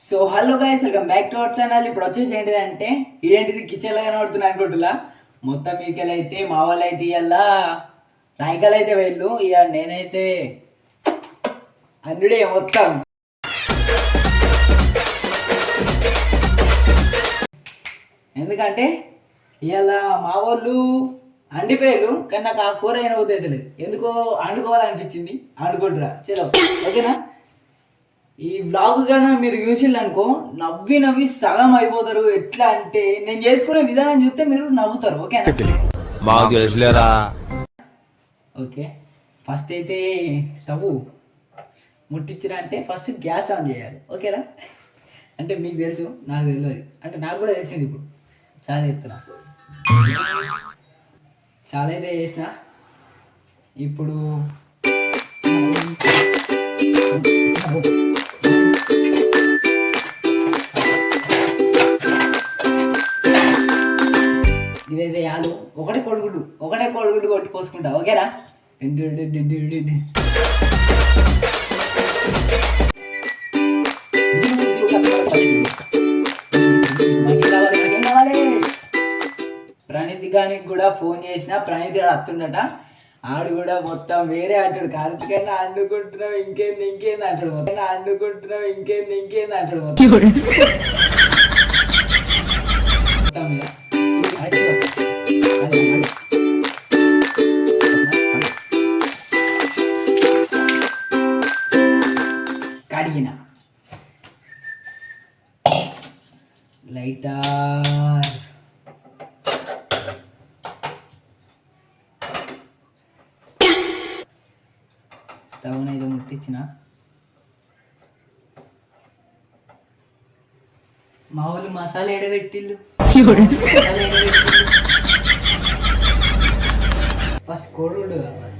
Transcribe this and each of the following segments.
So hello guys, welcome back to our channel. ఇప్పుడు వచ్చేసి ఏంటిదంటే ఇదేంటిది కిచెన్ లాగా కనబడుతుంది అనుకుంటున్నా. మొత్తం మీకెళ్ళి అయితే మా వాళ్ళు అయితే ఇలా రాయికలు అయితే వెళ్ళు ఇక నేనైతే అన్నుడే మొత్తం ఎందుకంటే ఇవాళ మా వాళ్ళు అండిపోయారు. కానీ నాకు ఆ కూర అయిన అవుతుంది ఎందుకో అండుకోవాలనిపించింది. అండుకుంటురా చలో ఓకేనా. ఈ బ్లాగ్ కన్నా మీరు చూసిల్లు అనుకో నవ్వి నవ్వి సగం అయిపోతారు. ఎట్లా అంటే నేను చేసుకునే విధానం చూస్తే మీరు నవ్వుతారు. ఓకేనా. ఓకే, ఫస్ట్ అయితే స్టవ్ ముట్టించరా అంటే ఫస్ట్ గ్యాస్ ఆన్ చేయాలి. ఓకేనా. అంటే మీకు తెలుసు, నాకు తెలియదు. అంటే నాకు కూడా తెలిసింది. ఇప్పుడు చాలా ఎత్తున చాలా అయితే చేసిన. ఇప్పుడు ఇదైతే యాలు ఒకటే కోడిగుడ్డు కొట్టి పోసుకుంటా. ఓకేనా. ప్రణీత్ గానికి కూడా ఫోన్ చేసిన. ప్రణీత్ గారు వస్తుండట. ఆడు కూడా మొత్తం వేరే అంటాడు. కార్తికైనా అండుకుంటున్నావు ఇంకేంది అంటాడు. మొత్తం కడిగిన లైటర్ స్టవ్ అయితే ముట్టించిన. మా వాళ్ళు మసాలా ఎడబెట్టిళ్ళు. ఫస్ట్ కోడిగుడ్డు కావాలి.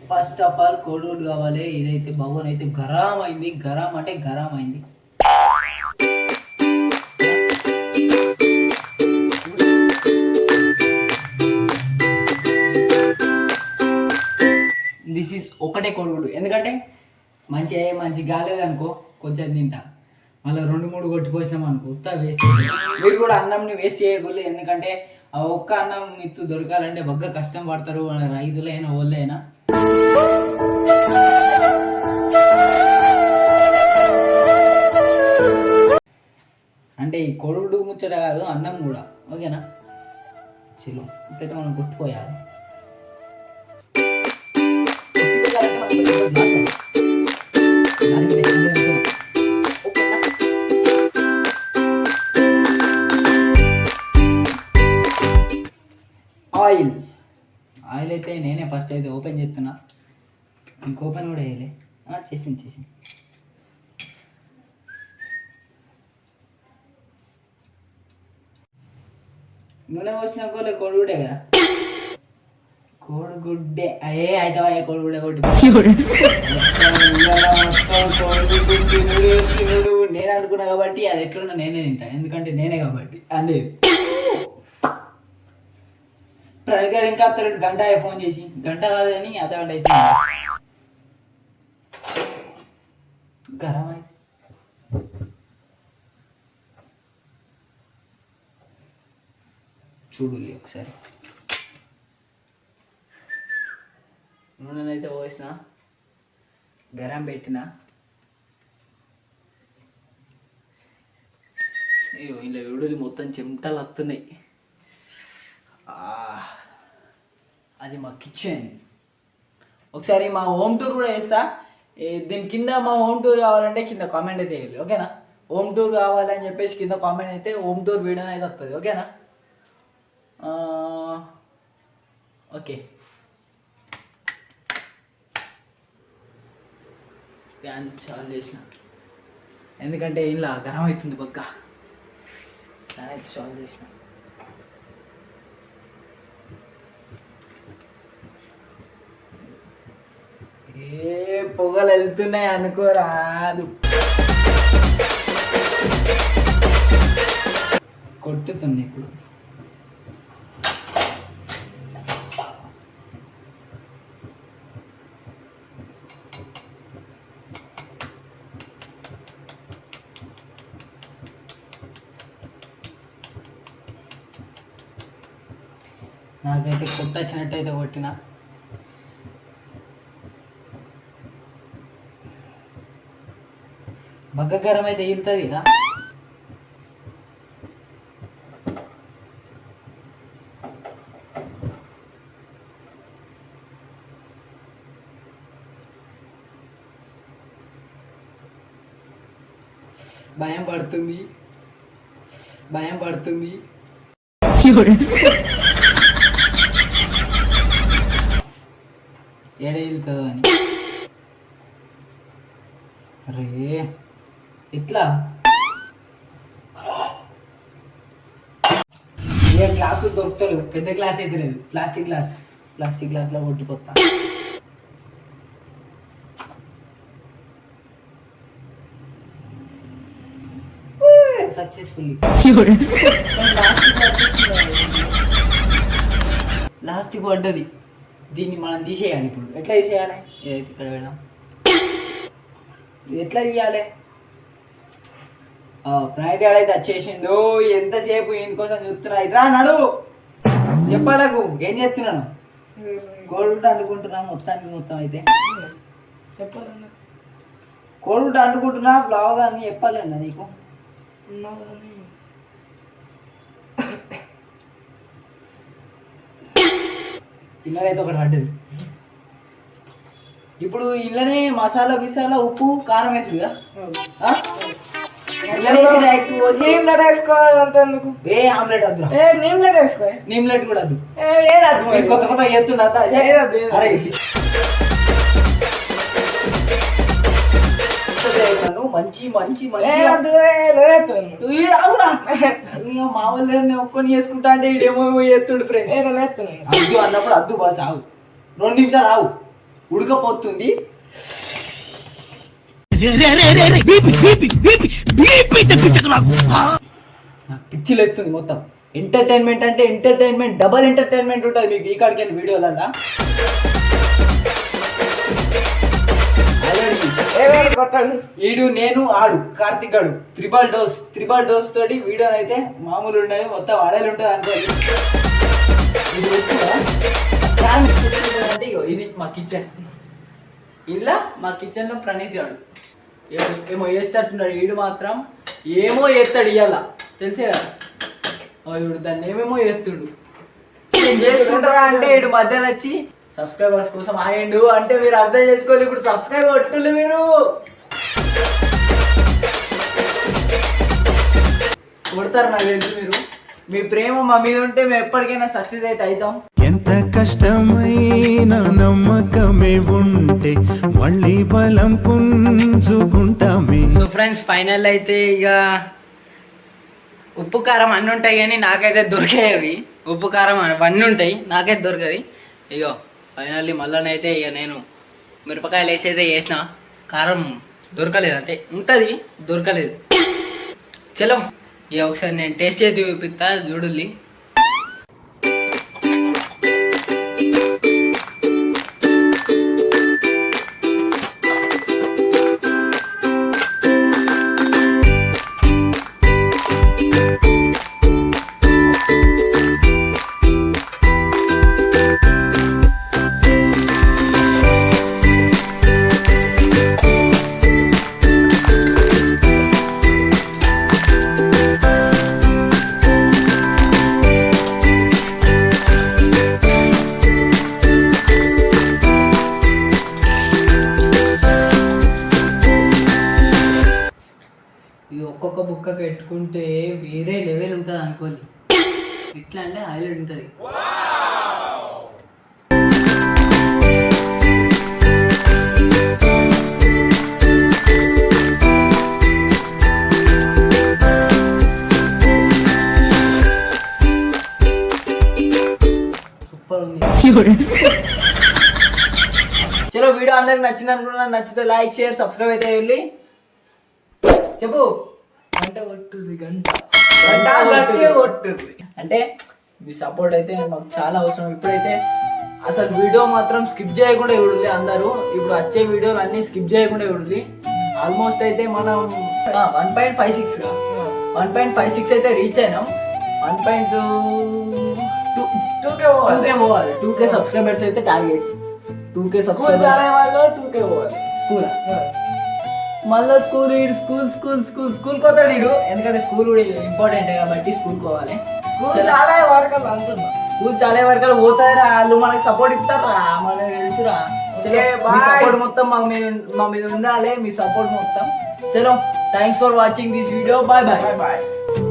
ఫస్ట్ ఆఫ్ ఆల్ కోడిగుడ్డు కావాలి. ఇదైతే భగవాన్ అయితే గరం అయింది. గరం అయింది. దిస్ ఈజ్ ఒకటే కోడిగుడ్డు. ఎందుకంటే మంచి కాలేదనుకో కొంచెం తింటా. మళ్ళీ 2-3 కొట్టిపోసినాం అనుకో ఉత్తా వేస్ట్. మీరు కూడా అన్నంని వేస్ట్ చేయకూడదు. ఎందుకంటే ఆ ఒక్క అన్నం మిత్తు దొరకాలంటే బాగా కష్టం పడతారు రైతులైనా వాళ్ళైనా. అంటే ఈ కోడిగుడ్డు ముచ్చట కాదు, అన్నం కూడా. ఓకేనా. చలో ఇప్పుడైతే మనం కొట్టుకోయాలి. ఆయిల్ అయితే నేనే ఫస్ట్ అయితే ఓపెన్ చేస్తున్నా. ఇంక ఓపెన్ కూడా వేయలే. చేసింది. నూనె పోసిన కోడిగుడ్డే కదా. కోడిగుడ్డే అవుతావా కోడిగుడ్డే కొట్టి తినుడు నేను అనుకున్నా కాబట్టి అది ఎట్లున్నా నేనే తింటా. ఎందుకంటే నేనే కాబట్టి అందే. ప్రణీత్ గారు ఇంకా అతను గంట ఫోన్ చేసి గంట కాదని అర్ధగంట అయితే గరం అయి చూడు ఒకసారి. నూనెనైతే పోసిన, గరం పెట్టిన. అయ్యో ఇలా విడుదల మొత్తం చెమటలు వస్తున్నాయి. అది మా కిచెన్. ఒకసారి మా హోమ్ టూర్ కూడా వేస్తా. దీని కింద మా హోమ్ టూర్ కావాలంటే కింద కామెంట్ అయితే వేయాలి. ఓకేనా. హోమ్ టూర్ కావాలని చెప్పేసి కింద కామెంట్ అయితే హోమ్ టూర్ వీడియో అయితే వస్తుంది. ఓకేనా. ఓకే, ఫ్యాన్ చాలు చేసిన. ఎందుకంటే ఇలా గరం అవుతుంది పక్క. ఫ్యాన్ అయితే చాలు చేసిన. ఏ పొగలు వెళ్తున్నాయి అనుకోరాదు. కొట్టుతుంది ఇప్పుడు. నాకైతే కొత్త వచ్చినట్టు అయితే కొట్టిన. బగ్గగరం అయితే వెళ్తుంది ఇక. భయం పడుతుంది ఏడ వెళ్తుందో అని. అరే ఇట్లా ఏ గ్లాసు దొరుకుతలేవు, పెద్ద గ్లాస్ అయితే లేదు, ప్లాస్టిక్ గ్లాస్లో కొట్టిపోతా. సక్సెస్ఫుల్లీ లాస్ట్కి పడ్డది. దీన్ని మనం తీసేయాలి. ఇప్పుడు ఎట్లా తీసేయాలి? ఏదైతే ఇక్కడ పెడదాం. ఎట్లా తీయాలి? ప్రణయ్ ఆడైతే వచ్చేసిండు. ఎంతసేపు ఇంకోసం చూస్తున్నా. ఇట్రా నడు చెప్పాలకు. ఏం చెప్తున్నాను? కోడిగుడ్డ అనుకుంటున్నా. మొత్తం అయితే చెప్పాలన్నా కోడిగుడ్డ అనుకుంటున్నా. బ్లాగ్ అని చెప్పాలన్నా నీకు. ఇళ్ళనైతే ఒకటి పడ్డది. ఇప్పుడు ఇళ్ళనే మసాలా బిసాలా ఉప్పు కారం వేసుగా ఏ ఆమ్లెట్ వద్దు. నీమ్లెట్ కూడా వద్దు. కొత్త ఎత్తున్నా. మంచి మా వాళ్ళు ఒక్కని చేసుకుంటా అంటే ఇడేమో ఎత్తుడు ఫ్రెండ్స్. అద్దు అన్నప్పుడు అద్దు బాస్ ఆవు. 2 నిమిషాలు ఆవు, ఉడకపోతుంది. నాకు పిచ్చిలు ఎత్తుంది మొత్తం. ఎంటర్టైన్మెంట్ అంటే ఎంటర్టైన్మెంట్, డబల్ ఎంటర్టైన్మెంట్ ఉంటుంది మీకు ఈ కాడికి వెళ్ళి వీడియోలన్నా. ఈడు నేను ఆడు కార్తిక్ గాడు త్రిబల్ డోస్ తోటి వీడియో అయితే మామూలు ఉండదు, మొత్తం ఆడేలు ఉంటుంది అనుకోండి. అంటే ఇది మా కిచెన్. ఇలా మా కిచెన్ లో ప్రణీత్ గాడు ఏమో వేస్తట్టున్నాడు. ఈడు మాత్రం ఏమో ఎత్తాడు ఇవాళ, తెలిసే కదా. ఈడు దాన్ని ఏమేమో ఎత్తుడు. నేను చేసుకుంటారా అంటే ఈడు మధ్యలో వచ్చి సబ్స్క్రైబర్స్ కోసం ఆయండు అంటే మీరు అర్థం చేసుకోవాలి. ఇప్పుడు సబ్స్క్రైబ్ కొట్టుకోండి. మీరు కొడతారు నాకు తెలుసు. మీరు మీ ప్రేమ మా మీద ఉంటే మేము ఎప్పటికైనా సక్సెస్ అయితే అవుతాం. ఎంత కష్టమైన నమ్మకమే ఉంటే మళ్ళీ బలం పుంజుకుంటామే. సో ఫ్రెండ్స్ ఫైనల్ అయితే ఇక ఉప్పు కారం అన్నీ ఉంటాయి కానీ నాకైతే దొరికాయి అవి. ఉప్పు కారం అవన్నీ ఉంటాయి, నాకైతే దొరకది. ఇగో ఫైనల్లీ మళ్ళీనైతే ఇక నేను మిరపకాయలు వేసి అయితే వేసిన. కారం దొరకలేదు, అంటే ఉంటుంది దొరకలేదు. చలో ఇక ఒకసారి నేను టేస్ట్ చేసి చూపిస్తా, చూడుల్లి. ఒక్కొక్క బుక్క పెట్టుకుంటే వేరే లెవెల్ ఉంటుంది అనుకోండి. ఇట్లా అంటే హైలైట్ ఉంటుంది. సూపర్ ఉంది. చలో వీడియో అందరికి నచ్చింది అనుకున్నా. నచ్చితే లైక్ షేర్ సబ్స్క్రైబ్ అయితే వెళ్ళి చెప్పు. గంట కొట్టుర్రి, గంట కొట్టుర్రి. అంటే మీ సపోర్ట్ అయితే మాకు చాలా అవసరం. ఇప్పుడైతే అసలు వీడియో మాత్రం స్కిప్ చేయకుండా చూడాలి అందరూ. ఇప్పుడు వచ్చే వీడియోలు అన్ని స్కిప్ చేయకుండా చూడాలి. ఆల్మోస్ట్ అయితే మనం 1.56 అయితే రీచ్ అయినాం. 1.2 2K పోవాలి 2K పోవాలి 2K సబ్స్క్రైబర్స్ అయితే టార్గెట్ 2K స్కూల్ సబ్స్క్రైబర్స్ చాలా వరకు 2K పోవాలి స్కూల్ మళ్ళా స్కూల్ స్కూల్ పోతాడు వీడు ఎందుకంటే స్కూల్ కూడా ఇంపార్టెంట్ కాబట్టి స్కూల్ పోవాలి స్కూల్ చాలా వరకు అంటున్నా స్కూల్ చాలా వరకు పోతారా వాళ్ళు మనకి సపోర్ట్ ఇస్తారా మనకి తెలుసురా Okay, మీ bye. సపోర్ట్ మొత్తం మా మీద ఉండాలి మీ సపోర్ట్ మొత్తం చలో thanks for watching this video bye bye bye